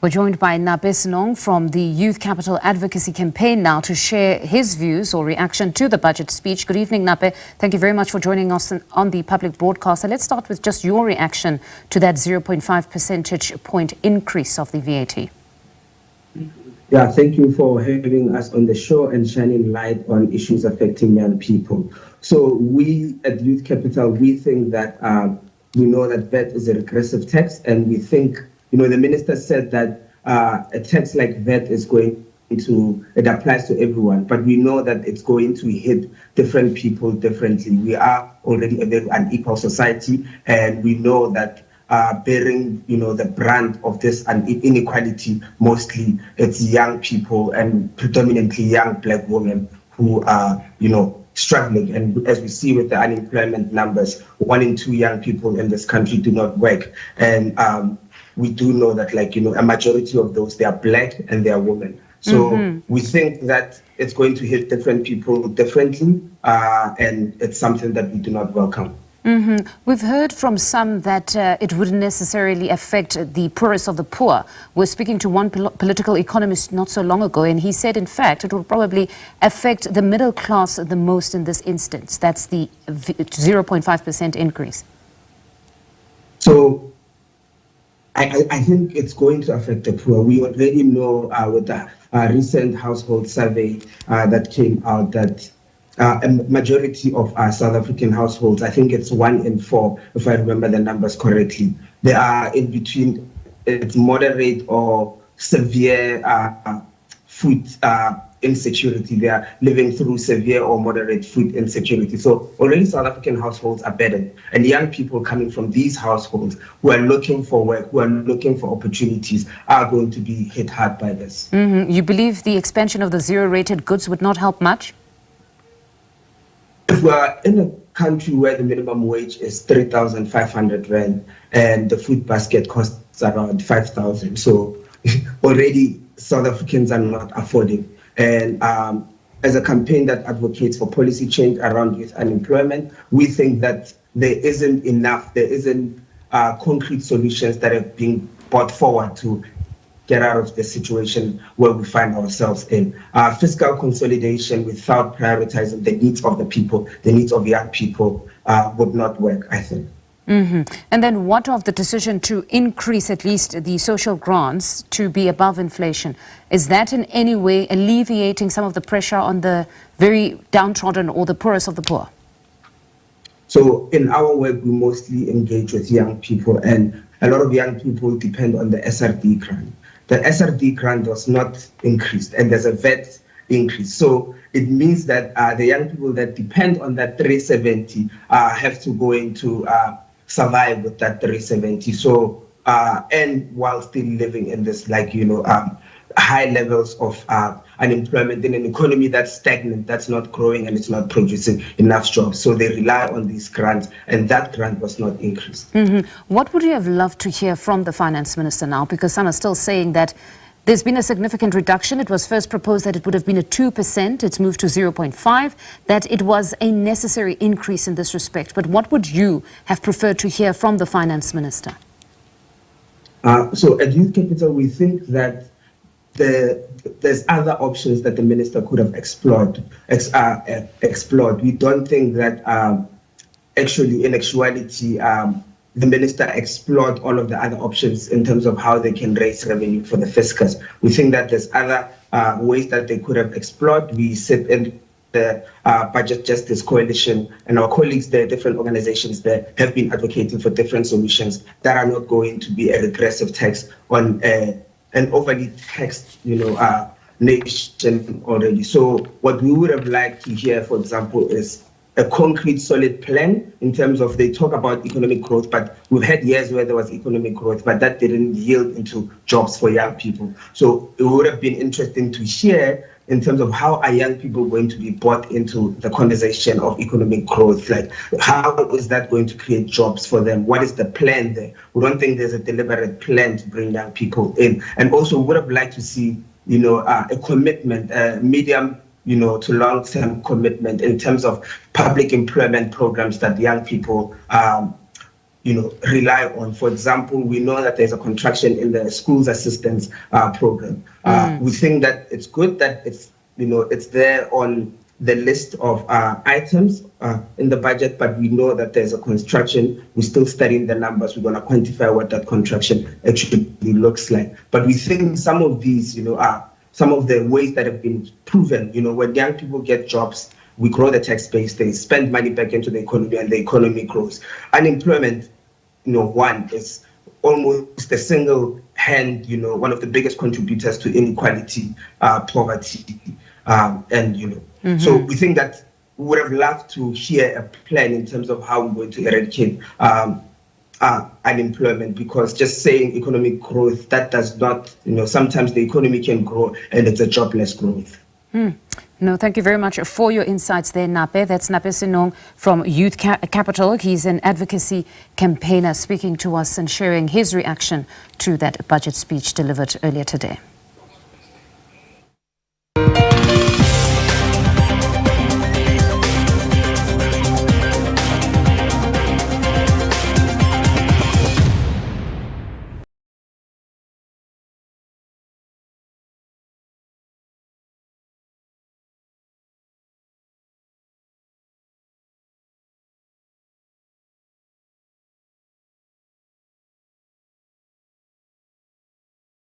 We're joined by Nape Senong from the Youth Capital Advocacy Campaign now to share his views or reaction to the budget speech. Good evening, Nape. Thank you very much for joining us on the public broadcast. And let's start with just your reaction to that 0.5 percentage point increase of the VAT. Yeah, thank you for having us on the show and shining light on issues affecting young people. So we at Youth Capital, we think that we know that VAT is a regressive tax, and we think, the minister said that a tax like VAT is it applies to everyone, but we know that it's going to hit different people differently. We are already a very unequal society, and we know that bearing, the brunt of this inequality, mostly it's young people and predominantly young Black women who are, struggling. And as we see with the unemployment numbers, 1 in 2 young people in this country do not work. And we do know that, a majority of those, they are Black and they are women. So we think that it's going to hit different people differently, and it's something that we do not welcome. We've heard from some that it wouldn't necessarily affect the poorest of the poor. We're speaking to one political economist not so long ago, and he said, in fact, it will probably affect the middle class the most in this instance. That's the 0.5% increase. So I think it's going to affect the poor. We already know with the recent household survey that came out that a majority of South African households, I think it's 1 in 4, if I remember the numbers correctly, they are in between it's moderate or severe food insecurity. They are living through severe or moderate food insecurity. So already South African households are burdened, and young people coming from these households who are looking for work, who are looking for opportunities, are going to be hit hard by this. You believe the expansion of the zero-rated goods would not help much? If we are in a country where the minimum wage is 3,500 rand and the food basket costs around 5,000, so already South Africans are not affording. And as a campaign that advocates for policy change around youth unemployment, we think that there isn't concrete solutions that are being brought forward to get out of the situation where we find ourselves in. Fiscal consolidation without prioritizing the needs of the people, the needs of young people, would not work, I think. And then what of the decision to increase at least the social grants to be above inflation? Is that in any way alleviating some of the pressure on the very downtrodden or the poorest of the poor? So in our work, we mostly engage with young people, and a lot of young people depend on the SRD grant. The SRD grant was not increased, and there's a VAT increase. So it means that the young people that depend on that 370 have to go into survive with that 370. So and while still living in this high levels of unemployment in an economy that's stagnant, that's not growing, and it's not producing enough jobs. So they rely on these grants, and that grant was not increased. What would you have loved to hear from the finance minister now? Because some are still saying that there's been a significant reduction. It was first proposed that it would have been a 2%. It's moved to 0.5%, that it was a necessary increase in this respect. But what would you have preferred to hear from the finance minister? So at Youth Capital, we think that there's other options that the minister could have explored. We don't think that in actuality, the minister explored all of the other options in terms of how they can raise revenue for the fiscus. We think that there's other ways that they could have explored. We sit in the Budget Justice Coalition, and our colleagues there, different organizations there, have been advocating for different solutions that are not going to be a regressive tax on an overly taxed, nation already. So what we would have liked to hear, for example, is a concrete, solid plan in terms of, they talk about economic growth, but we've had years where there was economic growth, but that didn't yield into jobs for young people. So it would have been interesting to hear in terms of how are young people going to be brought into the conversation of economic growth? Like, how is that going to create jobs for them? What is the plan there? We don't think there's a deliberate plan to bring young people in. And also would have liked to see, a commitment, medium, to long-term commitment in terms of public employment programs that young people rely on. For example, we know that there's a contraction in the schools assistance program. We think that it's good that it's there on the list of items in the budget, but we know that there's a contraction. We're still studying the numbers. We're going to quantify what that contraction actually looks like. But we think some of these, are some of the ways that have been proven. When young people get jobs, we grow the tax base, they spend money back into the economy, and the economy grows. Unemployment, one is almost a single hand, one of the biggest contributors to inequality, poverty, So we think that we would have loved to hear a plan in terms of how we're going to eradicate unemployment, because just saying economic growth, that does not, sometimes the economy can grow and it's a jobless growth. No, thank you very much for your insights there, Nape. That's Nape Senong from Youth Capital. He's an advocacy campaigner speaking to us and sharing his reaction to that budget speech delivered earlier today.